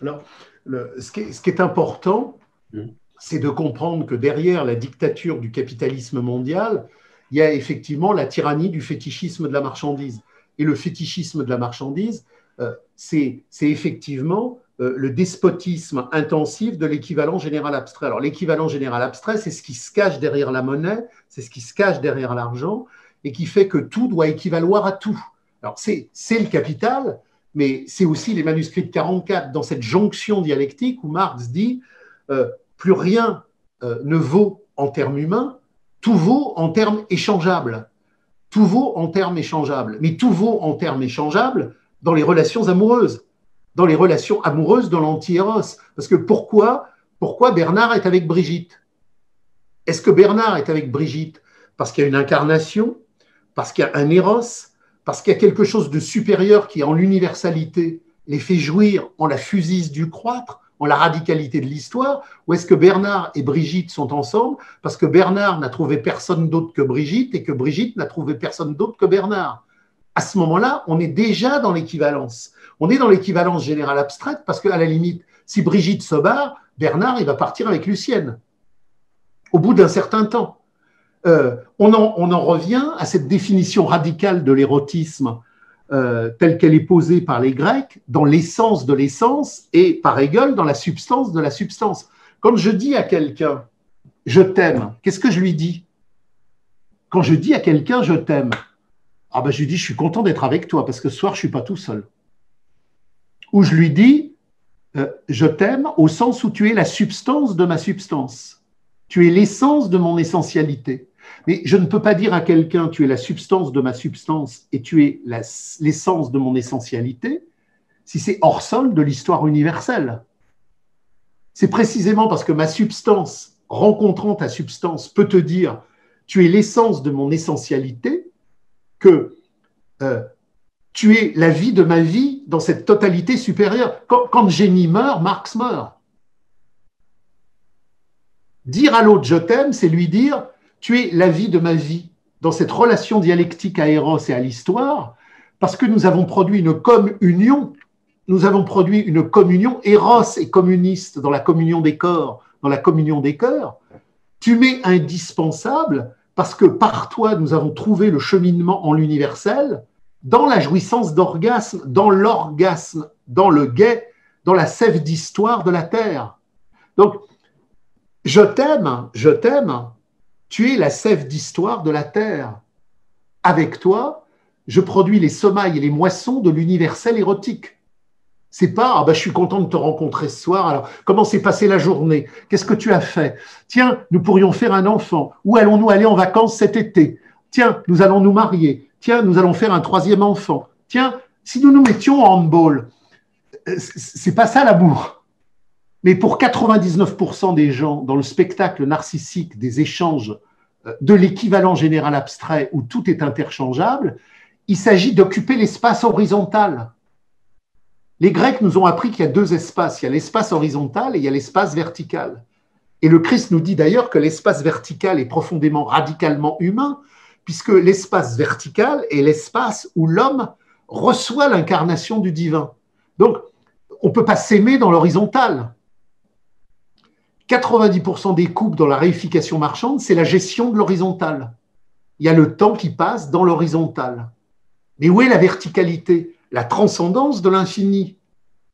Alors, ce qui est important, c'est de comprendre que derrière la dictature du capitalisme mondial, il y a effectivement la tyrannie du fétichisme de la marchandise. Et le fétichisme de la marchandise, c'est effectivement le despotisme intensif de l'équivalent général abstrait. Alors, l'équivalent général abstrait, c'est ce qui se cache derrière la monnaie, c'est ce qui se cache derrière l'argent, et qui fait que tout doit équivaloir à tout. Alors, c'est le capital, mais c'est aussi les manuscrits de 44, dans cette jonction dialectique où Marx dit plus rien ne vaut en termes humains, tout vaut en termes échangeables. Tout vaut en termes échangeables. Mais tout vaut en termes échangeables dans les relations amoureuses. Dans les relations amoureuses de l'anti-éros. Parce que pourquoi Bernard est avec Brigitte? Est-ce que Bernard est avec Brigitte parce qu'il y a une incarnation, parce qu'il y a un éros, parce qu'il y a quelque chose de supérieur qui, en l'universalité, les fait jouir en la fusise du croître, en la radicalité de l'histoire, ou est-ce que Bernard et Brigitte sont ensemble parce que Bernard n'a trouvé personne d'autre que Brigitte et que Brigitte n'a trouvé personne d'autre que Bernard? À ce moment-là, on est déjà dans l'équivalence. On est dans l'équivalence générale abstraite parce qu'à la limite, si Brigitte se barre, Bernard, il va partir avec Lucienne au bout d'un certain temps. On en revient à cette définition radicale de l'érotisme telle qu'elle est posée par les Grecs, dans l'essence de l'essence et par Hegel dans la substance de la substance. Quand je dis à quelqu'un « je t'aime », qu'est-ce que je lui dis? Quand je dis à quelqu'un « je t'aime », je lui dis « je suis content d'être avec toi parce que ce soir, je ne suis pas tout seul ». Ou je lui dis « je t'aime au sens où tu es la substance de ma substance. Tu es l'essence de mon essentialité. » Mais je ne peux pas dire à quelqu'un « tu es la substance de ma substance et tu es l'essence de mon essentialité » si c'est hors sol de l'histoire universelle. C'est précisément parce que ma substance, rencontrant ta substance, peut te dire « tu es l'essence de mon essentialité » que tu es la vie de ma vie dans cette totalité supérieure. Quand Jenny meurt, Marx meurt. Dire à l'autre « je t'aime », c'est lui dire « tu es la vie de ma vie » dans cette relation dialectique à Eros et à l'histoire, parce que nous avons produit une communion, nous avons produit une communion, Eros et communiste dans la communion des corps, dans la communion des cœurs. Tu m'es indispensable parce que par toi, nous avons trouvé le cheminement en l'universel, dans la jouissance d'orgasme, dans l'orgasme, dans le guet, dans la sève d'histoire de la terre. Donc, je t'aime, tu es la sève d'histoire de la terre. Avec toi, je produis les semailles et les moissons de l'universel érotique. C'est pas, je suis content de te rencontrer ce soir, alors comment s'est passée la journée? Qu'est-ce que tu as fait? Tiens, nous pourrions faire un enfant. Où allons-nous aller en vacances cet été? Tiens, nous allons nous marier. Tiens, nous allons faire un troisième enfant. Tiens, si nous nous mettions en handball, c'est pas ça l'amour. Mais pour 99% des gens, dans le spectacle narcissique des échanges de l'équivalent général abstrait où tout est interchangeable, il s'agit d'occuper l'espace horizontal. Les Grecs nous ont appris qu'il y a deux espaces. Il y a l'espace horizontal et il y a l'espace vertical. Et le Christ nous dit d'ailleurs que l'espace vertical est profondément, radicalement humain, puisque l'espace vertical est l'espace où l'homme reçoit l'incarnation du divin. Donc, on ne peut pas s'aimer dans l'horizontal. 90% des couples dans la réification marchande, c'est la gestion de l'horizontal. Il y a le temps qui passe dans l'horizontal. Mais où est la verticalité? La transcendance de l'infini,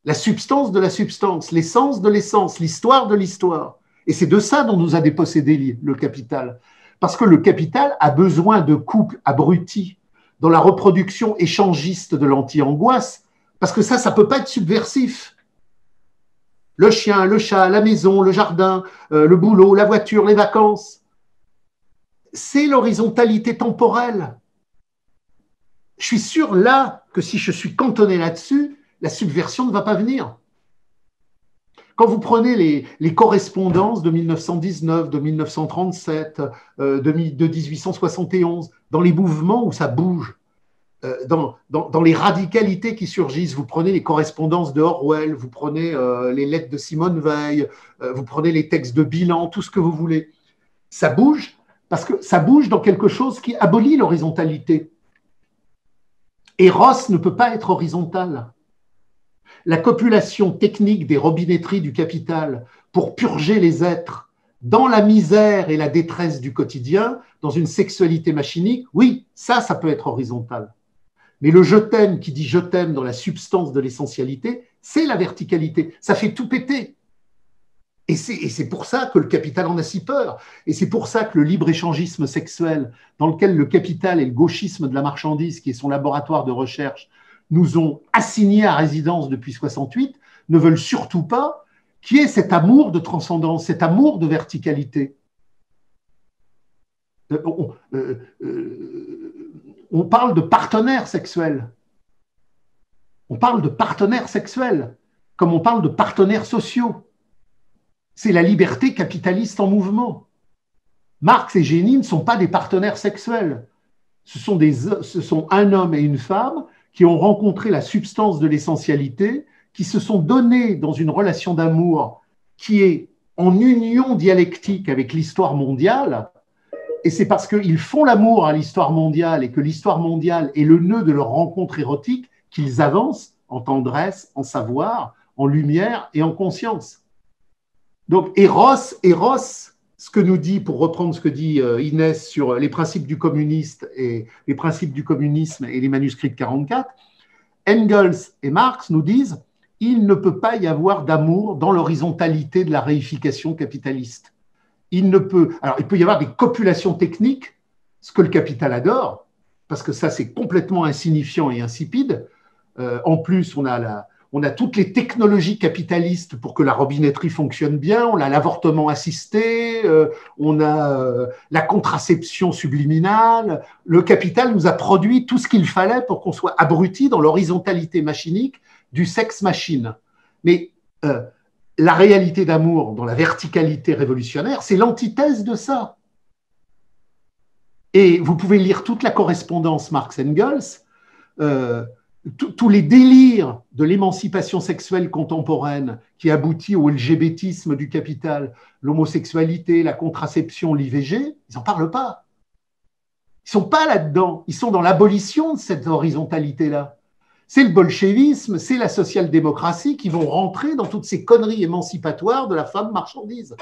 la substance de la substance, l'essence de l'essence, l'histoire de l'histoire. Et c'est de ça dont nous a dépossédé le capital. Parce que le capital a besoin de couples abrutis dans la reproduction échangiste de l'anti-angoisse, parce que ça ne peut pas être subversif. Le chien, le chat, la maison, le jardin, le boulot, la voiture, les vacances. C'est l'horizontalité temporelle. Je suis sûr là que si je suis cantonné là-dessus, la subversion ne va pas venir. Quand vous prenez les correspondances de 1919, de 1937, de 1871, dans les mouvements où ça bouge, dans les radicalités qui surgissent, vous prenez les correspondances de Orwell, vous prenez les lettres de Simone Veil, vous prenez les textes de Bilan, tout ce que vous voulez. Ça bouge parce que ça bouge dans quelque chose qui abolit l'horizontalité. Eros ne peut pas être horizontal. la copulation technique des robinetteries du capital pour purger les êtres dans la misère et la détresse du quotidien, dans une sexualité machinique, oui, ça peut être horizontal. Mais le je t'aime qui dit je t'aime dans la substance de l'essentialité, c'est la verticalité. Ça fait tout péter. Et c'est pour ça que le capital en a si peur. Et c'est pour ça que le libre-échangisme sexuel, dans lequel le capital et le gauchisme de la marchandise, qui est son laboratoire de recherche, nous ont assignés à résidence depuis 68, ne veulent surtout pas qu'il y ait cet amour de transcendance, cet amour de verticalité. On parle de partenaires sexuels. On parle de partenaires sexuels, comme on parle de partenaires sociaux. C'est la liberté capitaliste en mouvement. Marx et Génie ne sont pas des partenaires sexuels. Ce sont un homme et une femme qui ont rencontré la substance de l'essentialité, qui se sont donnés dans une relation d'amour qui est en union dialectique avec l'histoire mondiale. Et c'est parce qu'ils font l'amour à l'histoire mondiale et que l'histoire mondiale est le nœud de leur rencontre érotique qu'ils avancent en tendresse, en savoir, en lumière et en conscience. Donc, Eros, ce que nous dit, pour reprendre ce que dit Inès sur les principes du communisme et les manuscrits de 1944, Engels et Marx nous disent il ne peut pas y avoir d'amour dans l'horizontalité de la réification capitaliste. Alors, il peut y avoir des copulations techniques, ce que le capital adore, parce que ça, c'est complètement insignifiant et insipide. En plus, on a toutes les technologies capitalistes pour que la robinetterie fonctionne bien, on a l'avortement assisté, on a la contraception subliminale. Le capital nous a produit tout ce qu'il fallait pour qu'on soit abruti dans l'horizontalité machinique du sexe-machine. Mais la réalité d'amour dans la verticalité révolutionnaire, c'est l'antithèse de ça. Et vous pouvez lire toute la correspondance Marx-Engels, tous les délires de l'émancipation sexuelle contemporaine qui aboutit au LGBTisme du capital, l'homosexualité, la contraception, l'IVG, ils n'en parlent pas. Ils ne sont pas là-dedans. Ils sont dans l'abolition de cette horizontalité-là. C'est le bolchevisme, c'est la social-démocratie qui vont rentrer dans toutes ces conneries émancipatoires de la femme marchandise.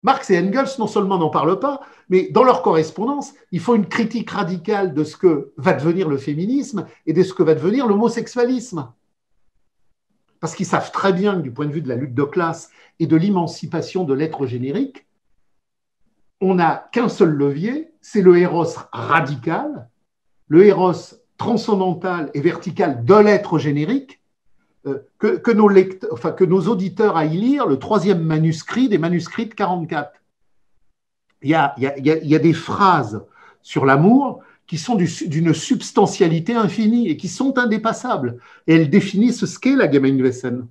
Marx et Engels, non seulement n'en parlent pas, mais dans leur correspondance, ils font une critique radicale de ce que va devenir le féminisme et de ce que va devenir l'homosexualisme. Parce qu'ils savent très bien que du point de vue de la lutte de classe et de l'émancipation de l'être générique, on n'a qu'un seul levier, c'est le héros radical, le héros transcendantal et vertical de l'être générique, que nos auditeurs aillent lire le 3e manuscrit des manuscrits de 44. Il y a des phrases sur l'amour qui sont d'une substantialité infinie et qui sont indépassables. Et elles définissent ce qu'est la Gemeinwesen.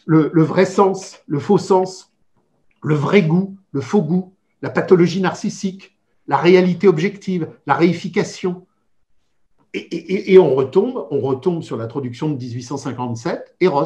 Le vrai sens, le faux sens, le vrai goût, le faux goût, la pathologie narcissique, la réalité objective, la réification. Et on retombe sur la traduction de 1857, Eros.